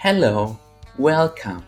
Hello, welcome.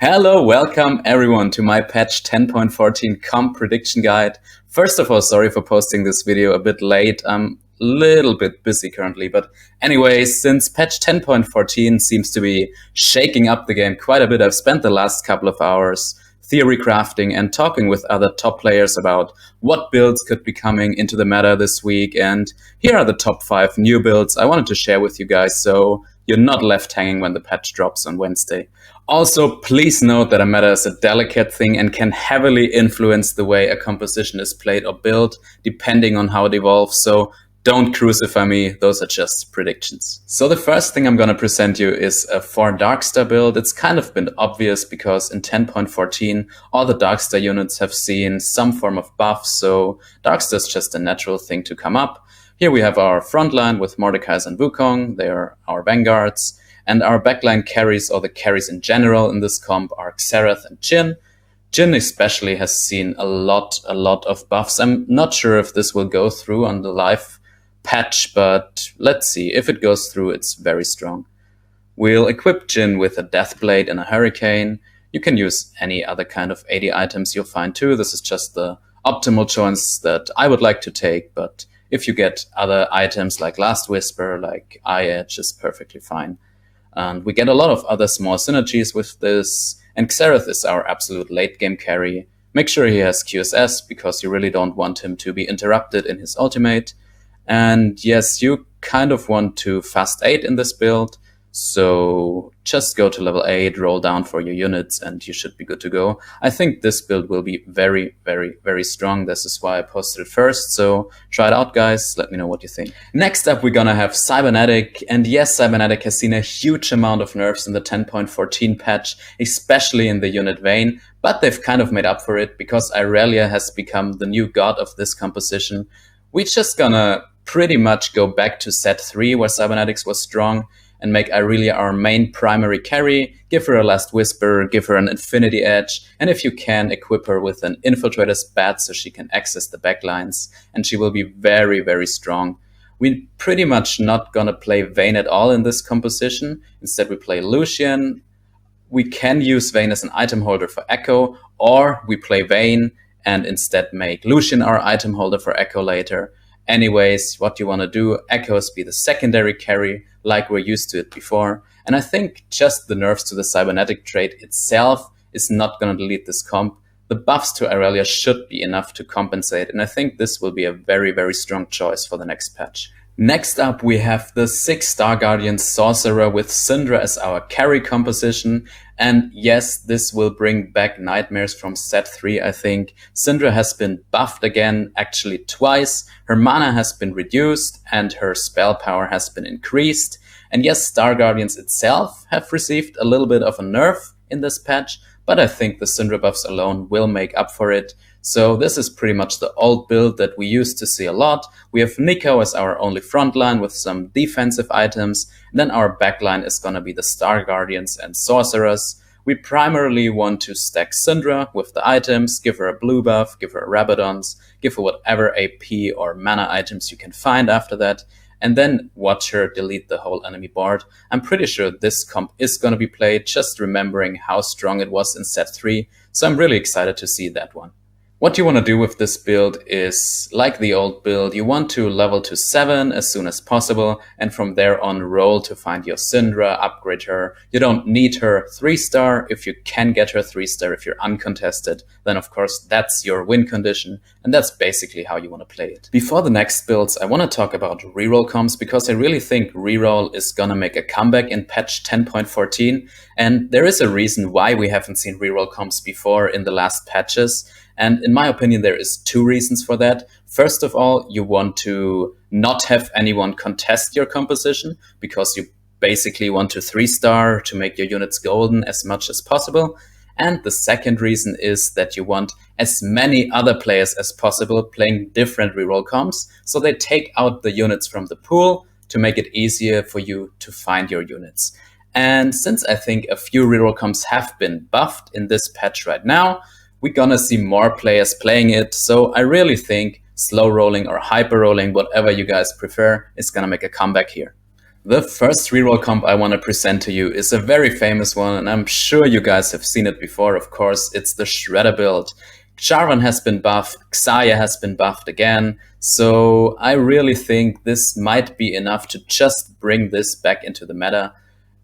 Hello, welcome everyone to my patch 10.14 comp prediction guide. First of all, sorry for posting this video a bit late. I'm a little bit busy currently, but anyway, since patch 10.14 seems to be shaking up the game quite a bit, I've spent the last couple of hours theory crafting and talking with other top players about what builds could be coming into the meta this week. And here are the top 5 new builds I wanted to share with you guys so you're not left hanging when the patch drops on Wednesday. Also, please note that a meta is a delicate thing and can heavily influence the way a composition is played or built, depending on how it evolves. So don't crucify me, those are just predictions. So the first thing I'm going to present you is a 4 Darkstar build. It's kind of been obvious because in 10.14, all the Darkstar units have seen some form of buff, so Darkstar is just a natural thing to come up. Here we have our front line with Mordekaiser and Wukong, they are our vanguards. And our backline carries, or the carries in general in this comp, are Xerath and Jhin. Jhin especially has seen a lot of buffs. I'm not sure if this will go through on the live patch, but let's see. If it goes through, it's very strong. We'll equip Jhin with a Deathblade and a Hurricane. You can use any other kind of AD items you'll find too. This is just the optimal choice that I would like to take, but if you get other items like Last Whisper, like Eye Edge, is perfectly fine. And we get a lot of other small synergies with this. And Xerath is our absolute late game carry. Make sure he has QSS because you really don't want him to be interrupted in his ultimate. And yes, you kind of want to fast 8 in this build. So just go to level 8, roll down for your units, and you should be good to go. I think this build will be very strong. This is why I posted it first. So try it out, guys. Let me know what you think. Next up, we're gonna have Cybernetic. And yes, Cybernetic has seen a huge amount of nerfs in the 10.14 patch, especially in the unit vein. But they've kind of made up for it because Irelia has become the new god of this composition. We're just gonna pretty much go back to set 3 where Cybernetics was strong and make Irelia our main primary carry, give her a Last Whisper, give her an Infinity Edge, and if you can, equip her with an Infiltrator's Bat so she can access the backlines, and she will be very strong. We're pretty much not gonna play Vayne at all in this composition. Instead, we play Lucian. We can use Vayne as an item holder for Echo, or we play Vayne and instead make Lucian our item holder for Echo later. Anyways, what you want to do, Echoes be the secondary carry, like we're used to it before. And I think just the nerfs to the Cybernetic trait itself is not going to delete this comp. The buffs to Irelia should be enough to compensate, and I think this will be a very strong choice for the next patch. Next up, we have the 6 Star Guardian Sorcerer with Syndra as our carry composition. And yes, this will bring back nightmares from set 3, I think. Syndra has been buffed again, actually twice. Her mana has been reduced and her spell power has been increased. And yes, Star Guardians itself have received a little bit of a nerf in this patch, but I think the Syndra buffs alone will make up for it. So this is pretty much the old build that we used to see a lot. We have Nico as our only frontline with some defensive items. And then our backline is going to be the Star Guardians and Sorcerers. We primarily want to stack Syndra with the items, give her a blue buff, give her Rabadons, give her whatever AP or mana items you can find after that, and then watch her delete the whole enemy board. I'm pretty sure this comp is going to be played, just remembering how strong it was in set 3, so I'm really excited to see that one. What you want to do with this build is, like the old build, you want to level to 7 as soon as possible, and from there on roll to find your Syndra, upgrade her. You don't need her 3-star. If you can get her 3-star, if you're uncontested, then of course that's your win condition, and that's basically how you want to play it. Before the next builds, I want to talk about reroll comps, because I really think reroll is gonna make a comeback in patch 10.14, and there is a reason why we haven't seen reroll comps before in the last patches. And in my opinion, there is 2 reasons for that. First of all, you want to not have anyone contest your composition because you basically want to 3-star to make your units golden as much as possible. And the second reason is that you want as many other players as possible playing different reroll comps, so they take out the units from the pool to make it easier for you to find your units. And since I think a few reroll comps have been buffed in this patch right now, we're gonna see more players playing it, so I really think slow rolling or hyper rolling, whatever you guys prefer, is gonna make a comeback here. The first reroll comp I want to present to you is a very famous one, and I'm sure you guys have seen it before. Of course, it's the Shredder build. Jarvan has been buffed, Xayah has been buffed again, so I really think this might be enough to just bring this back into the meta.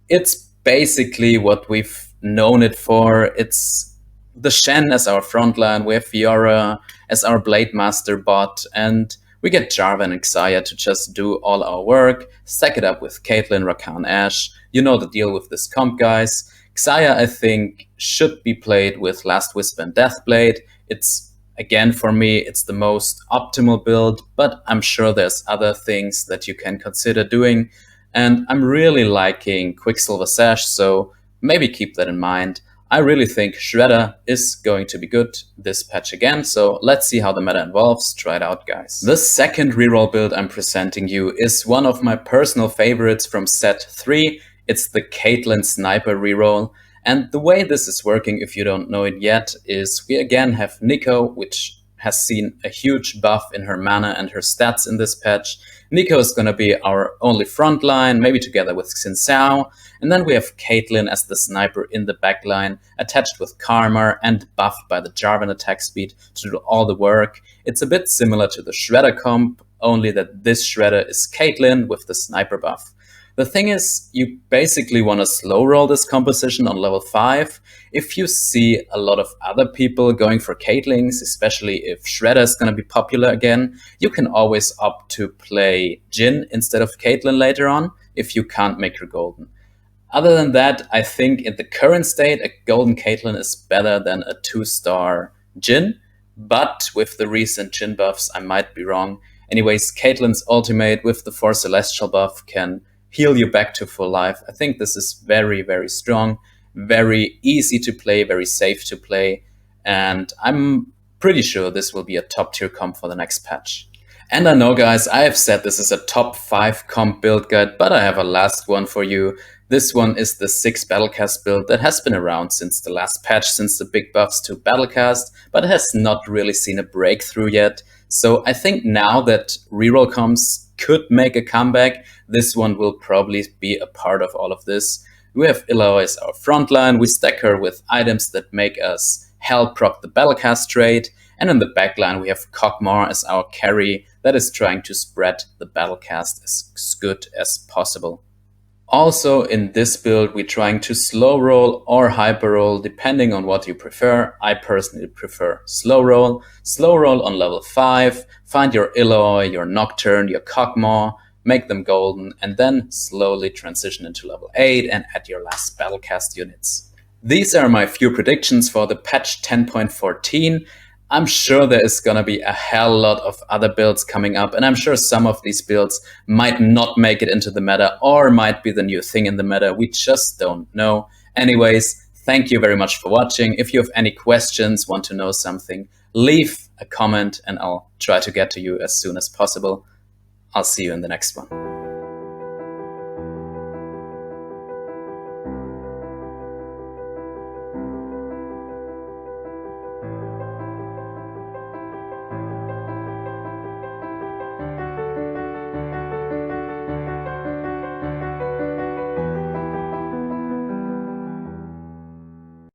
It's basically what we've known it for. It's the Shen as our frontline, we have Fiora as our Blade Master bot, and we get Jarvan and Xayah to just do all our work, stack it up with Caitlyn, Rakan, Ashe. You know the deal with this comp, guys. Xayah, I think, should be played with Last Whisper and Deathblade. It's, again, for me, it's the most optimal build, but I'm sure there's other things that you can consider doing. And I'm really liking Quicksilver Sash, so maybe keep that in mind. I really think Shredder is going to be good this patch again, so let's see how the meta evolves. Try it out, guys. The second reroll build I'm presenting you is one of my personal favorites from set 3. It's the Caitlyn Sniper reroll. And the way this is working, if you don't know it yet, is we again have Neeko, which has seen a huge buff in her mana and her stats in this patch. Neeko is going to be our only frontline, maybe together with Xin Zhao. And then we have Caitlyn as the sniper in the backline, attached with Karma and buffed by the Jarvan attack speed to do all the work. It's a bit similar to the Shredder comp, only that this Shredder is Caitlyn with the sniper buff. The thing is, you basically want to slow roll this composition on level 5. If you see a lot of other people going for Caitlyn's, especially if Shredder is going to be popular again, you can always opt to play Jhin instead of Caitlyn later on, if you can't make her golden. Other than that, I think in the current state, a golden Caitlyn is better than a 2-star Jhin, but with the recent Jhin buffs, I might be wrong. Anyways, Caitlyn's ultimate with the 4 Celestial buff can heal you back to full life. I think this is very, very strong, very easy to play, very safe to play, and I'm pretty sure this will be a top tier comp for the next patch. And I know, guys, I have said this is a top 5 comp build guide, but I have a last one for you. This one is the 6 Battlecast build that has been around since the last patch, since the big buffs to Battlecast, but has not really seen a breakthrough yet. So I think now that reroll comps could make a comeback, this one will probably be a part of all of this. We have Illaoi as our frontline, we stack her with items that make us hell proc the Battlecast trade, and in the backline we have Kog'Maw as our carry that is trying to spread the Battlecast as good as possible. Also in this build we're trying to slow roll or hyper roll depending on what you prefer. I personally prefer slow roll. Slow roll on level 5, find your Illaoi, your Nocturne, your Kog'Maw, make them golden, and then slowly transition into level 8 and add your last Battlecast units. These are my few predictions for the patch 10.14. I'm sure there is gonna be a hell lot of other builds coming up, and I'm sure some of these builds might not make it into the meta or might be the new thing in the meta. We just don't know. Anyways, thank you very much for watching. If you have any questions, want to know something, leave a comment and I'll try to get to you as soon as possible. I'll see you in the next one.